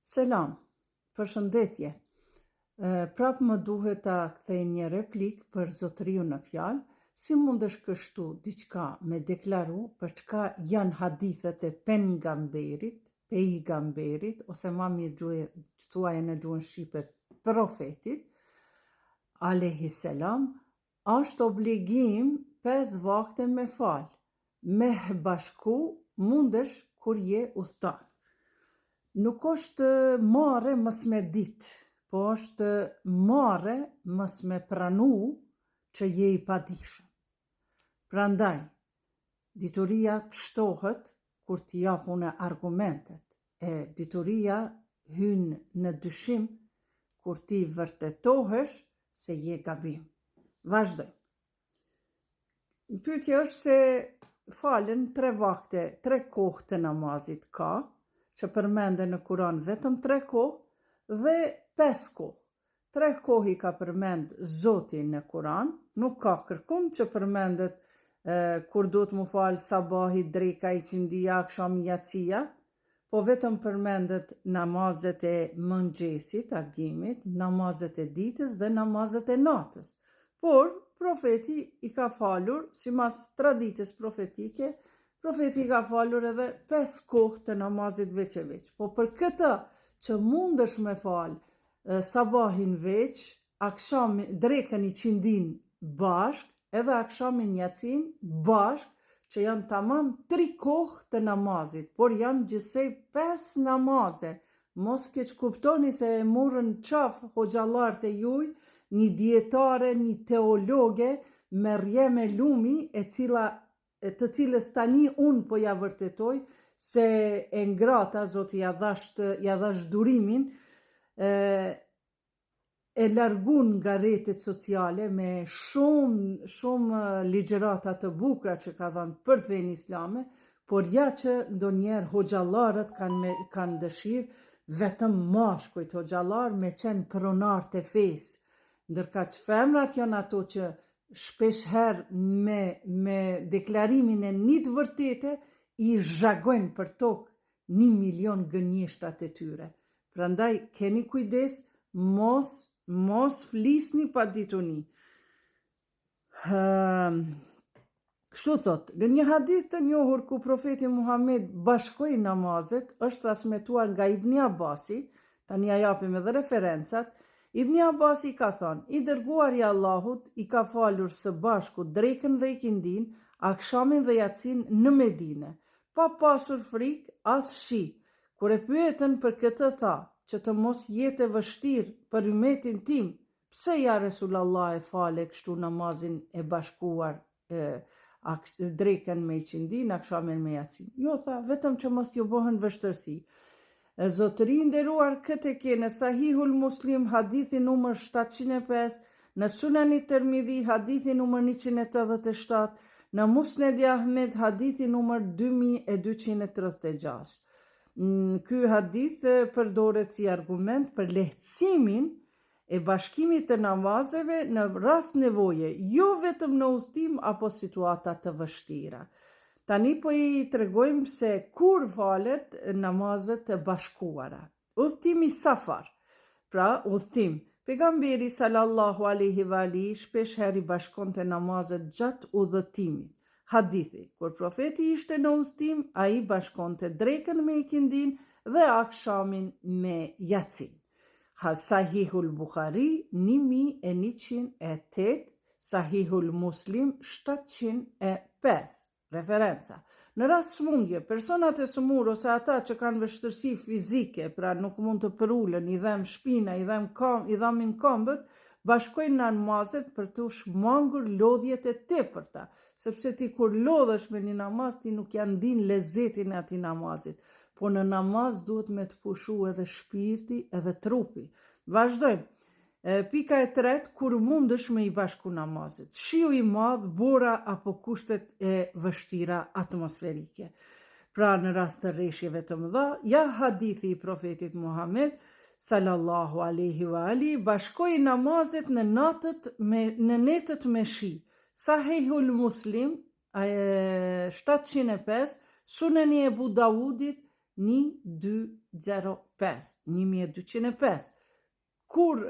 Selam, përshëndetje. Prapë më duhet ta kthej një replik për zotëriu në fjalë, si mundesh kështu diçka me deklaru për çka janë hadithet e pejgamberit, ose ma mirë thuaj në gjuhën shqipe profetit, alayhi selam, është obligim 5 vakte me falë. Me bashku mundesh kur je udhëtar. Nuk është marrë mës me ditë, po është marrë mës me pranu që je i padishëm. Prandaj, dituria të shtohet kur t'i japun argumentet, e dituria hyn në dyshim kur ti vërtetohesh se je gabim. Vazhdoj. Pyetja është se falen 3 vakte, 3 kohë të namazit ka, që përmende në Kur'an vetëm 3 kohë dhe 5 kohë. 3 kohë i ka përmend Zoti në Kur'an, nuk ka kërkum që përmendet kur duhet mu falë sabahi, dreka, i qindia, akşam, yatsia, po vetëm përmendet namazet e mëngjesit, agimit, namazet e ditës dhe namazet e natës. Por, profeti i ka falur, simas traditës profetike, profeti ka falur edhe 5 kohë të namazit veç e veç. Po për këtë që mundesh me falë sabahin veç, akşam drekën i qindin bashk, edhe akshamin yatsin bashk, që janë tamam 3 kohë të namazit, por janë gjithsej 5 namaze. Mos keq kuptoni se e morën qaf hoxhallarët e juj, një dietare, një teologe, Merjeme Lumi, të cilës tani unë po ja vërtetoj se e ngrata, Zoti ja dhash durimin, e largun nga rrjetet sociale me shumë ligjërata të bukura që ka dhënë për fenë islame, por ja që ndonjëherë hoxhallarët kanë dëshirë vetëm mashkujt hoxhallar me qenë pronar të fesë, ndërka që femrat janë ato që shpesh herë me deklarimin e një të vërtete i zhagojnë për tokë 1 milion gënjeshtat e tyre. Prandaj keni kujdes, mos flisni pa dituni. Kështu thot, në një hadith të njohur ku profeti Muhammed bashkoi namazet, është transmetuar nga Ibn Abasi, tani ja japim edhe referencat. Ibn Abasi ka thonë, i dërguari i Allahut i ka falur së bashku drekën dhe ikindin, akshamin dhe yatsin në Medinë, pa pasur frikë as shi. Kur e pyetën për këtë tha, që të mos jetë e vështirë për ummetin tim, pse ja Resulallah e fale kështu namazin e bashkuar, drekën me iqindin, akshamin me yatsin. Jo, tha, vetëm që mos t'ju bëhen vështërsi. Zotëri nderuar, këtë e ke në Sahihul Muslim, hadithi numër 705, në Sunani Tirmidhi, hadithi numër 187, në Musned Ahmed, hadithi numër 2236. Ky hadith përdoret si argument për lehtësimin e bashkimit të namazeve në rast nevoje, jo vetëm në udhtim apo situata të vështira. Tani po i tregojmë se kur falet namazet të bashkuara. Udhtimi safar, pra udhtim. Pejgamberi sallallahu alaihi wa ali shpesh herë i bashkonte namazet gjatë udhëtimit. Hadithi, kur profeti ishte në udhtim, ai bashkonte drekën me ikindin dhe akshamin me yatsin. Sahihul Bukhari 1108, Sahihul Muslim 705. Referenca. Në rast smundje, personat e smur ose ata që kanë vështirësi fizike, pra nuk mund të përulen, i dhem shpina, i dhamin këmbët, bashkojnë namazet për të shmangur lodhjet e tepërta, sepse ti kur lodhesh me një namaz, ti nuk ja ndin lezetin e atij namazit, po në namaz duhet me të pushu edhe shpirti edhe trupi. Vazhdojmë. Pika e 3, kur mundesh me i bashku namazet. Shiu i madh, bora apo kushtet e vështira atmosferike. Pra në rast të rreshjeve të mëdha, ja hadithi i profetit Muhammed sallallahu alaihi wa ali bashkoi namazet në netët me shi. Sahihul Muslim 705, Sunani Ebu Dawudit 1205. Kur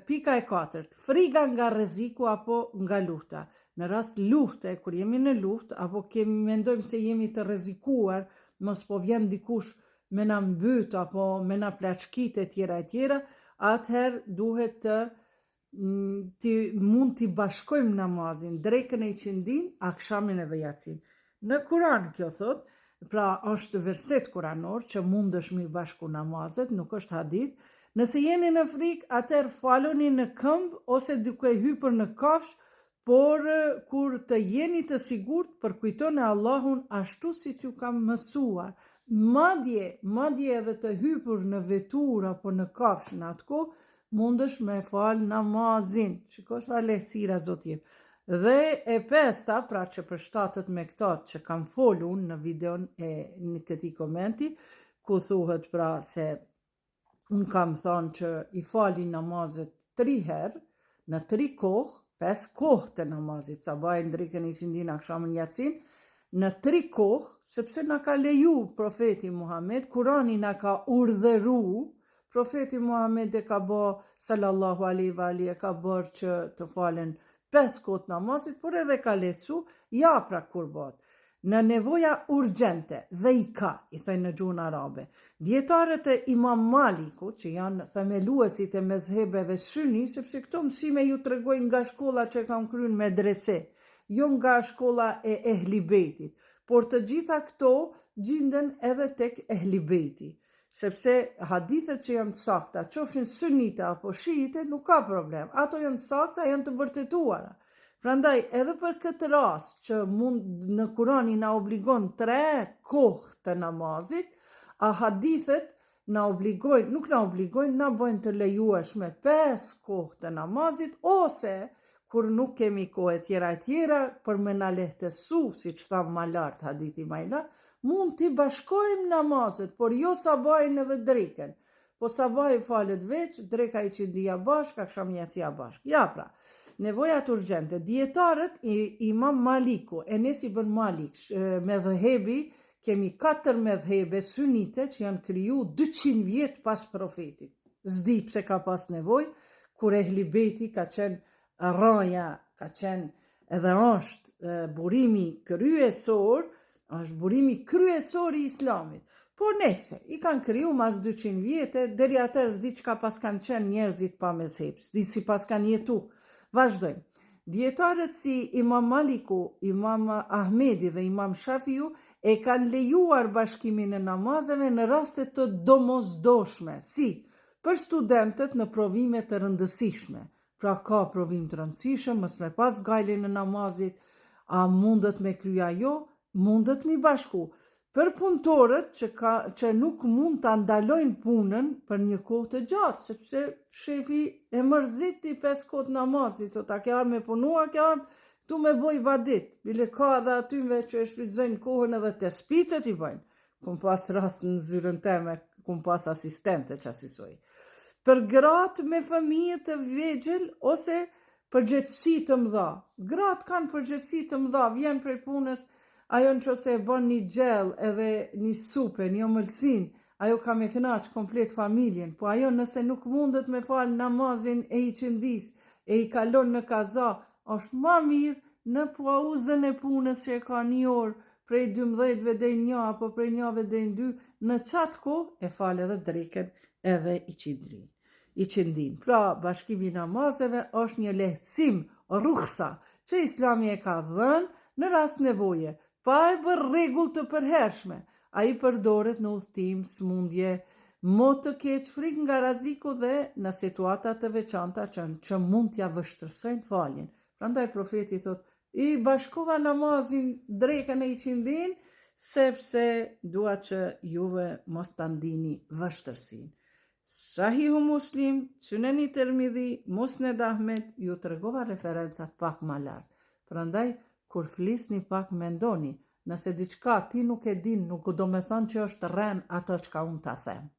pika e 4, friga nga rreziku apo nga lufta. Në rast lufte, kur jemi në luftë apo mendojmë se jemi të rrezikuar, mos po vjen dikush me na mbyt apo me na plaçkit e tjera, atëherë duhet mund t'i bashkojmë namazin, drekën e iqindin, akshamin edhe jacin. Në Kur'an kjo thot, pra është verset kuranor që mundesh me bashku namazet, nuk është hadith. Nëse jeni në frikë, atëherë faloni në këmbë ose duke hypur në kafsh, por kur të jeni të sigurt, përkujtoni Allahun ashtu siç ju kam mësuar. Madje edhe të hypur në vetur apo në kafsh në atë kohë, mundesh me fal namazin. Shikosh çfarë lehtësira zotin. Dhe e pesta, pra që përshtatet me këto që kam folur në videon e në këtij komenti, ku thuhet pra se unë kam thonë që i fali namazet 3 herë, në 3 kohë, 5 kohë të namazit, sabahin, drekën, iqindin, akshamin, jacin, në 3 kohë, sepse na ka leju profeti Muhammed, Kurani na ka urdhëru, profeti Muhammed e ka bë, sallallahu alaihi wa alihi, e ka bërë që të falen 5 kohë të namazit, por edhe ka lecu, ja pra kur bëhet. Në nevoja urgjente, dhe i ka, i thënë në gjuhën arabe. Dietarët e Imam Malikut, që janë themeluesit e mezhebeve sunni, sepse këto mësime ju tregojnë nga shkolla që kam kryer medrese, jo nga shkolla e Ehlibejtit, por të gjitha këto gjenden edhe tek Ehlibejti, sepse hadithet që janë të sakta, qofshin sunnite apo shiite, nuk ka problem. Ato janë të sakta, janë të vërtetuara. Prandaj, edhe për këtë rast që në Kurani na obligon 3 kohë të namazit, a hadithet na obligojnë, nuk na obligojnë, na bëjnë të lejueshme 5 kohë të namazit, ose kur nuk kemi kohë tjera, për me na lehtësu, si që thamë ma lartë, hadithi ma i lartë, mund t'i bashkojmë namazet, por jo sabahin edhe drekën. Po sabahi falet veç, dreka iqindia bashk, aksham jacia bashk. Ja pra, nevojat urgjente. Dietarët Imam Maliku, Enes ibn Malik, me dhëhebi, kemi 4 medhhebe sunite që janë kriju 200 vjet pas profetit. Zdi pse ka pas nevoj, kur Ehlibejti ka qenë raja, ka qenë edhe është burimi kryesor, është burimi kryesor i islamit. Por nese, i kanë kriju mas 200 vjete, deri atër zdi që ka pas kanë qenë njerëzit pa mezheb, zdi si pas kanë jetu. Vazhdojmë. Dietarët si Imam Maliku, Imam Ahmedi dhe Imam Shafiu e kanë lejuar bashkimin e namazeve në rastet të domosdoshme, si për studentët në provime të rëndësishme. Pra ka provim të rëndësishëm, mos me pas gajlin në namazit, a mundet me krya jo, mundet mi bashku. Për punëtorët që nuk mund të ndalojnë punën për një kohë të gjatë, sepse shefi e mërziti 5 kohë të namazit, ta ke arë me punua, ke arë tu me boj badit. Bile ka dhe atyve që e shfrytëzojnë kohën edhe të spitet i bëjnë. Kum pas rast në zyrën teme, kum pas asistente që asisoj. Për gratë me fëmijë të vegjël ose përgjegjësi të mëdha. Gratë kanë përgjegjësi të mëdha, vjen prej punës, ajo në qëse e bon një gjell edhe një supe, një mëlsin, ajo ka me kënaq komplet familjen, po ajo nëse nuk mundet me falë namazin e iqindis, e i kalon në kaza, është ma mirë në pauzën e punës që e ka një orë, prej 12 dhe 1 apo prej 1 dhe 2, në qatë ko e falë edhe drekën edhe iqindin. Pra, bashkimi namazeve është një lehtësim, rukhsa, që Islami e ka dhënë në rast nevoje, pa e bërë rregull të përhershme, a i përdoret në udhtim, smundje, mo të ketë frik nga rreziku dhe në situata të veçanta që mund t'ja vështërsojnë faljen. Prandaj profeti thot, i bashkova namazin drekën e iqindin, sepse dua që juve mos ta ndini vështërsinë. Sahihu Muslim, Suneni Tirmidhi, Musned Ahmed, ju tregova referencat pak ma lartë. Prandaj, kur flisni pak mendoni, nëse diçka ti nuk e din, nuk do me thënë që është rren ato çka unë ta them.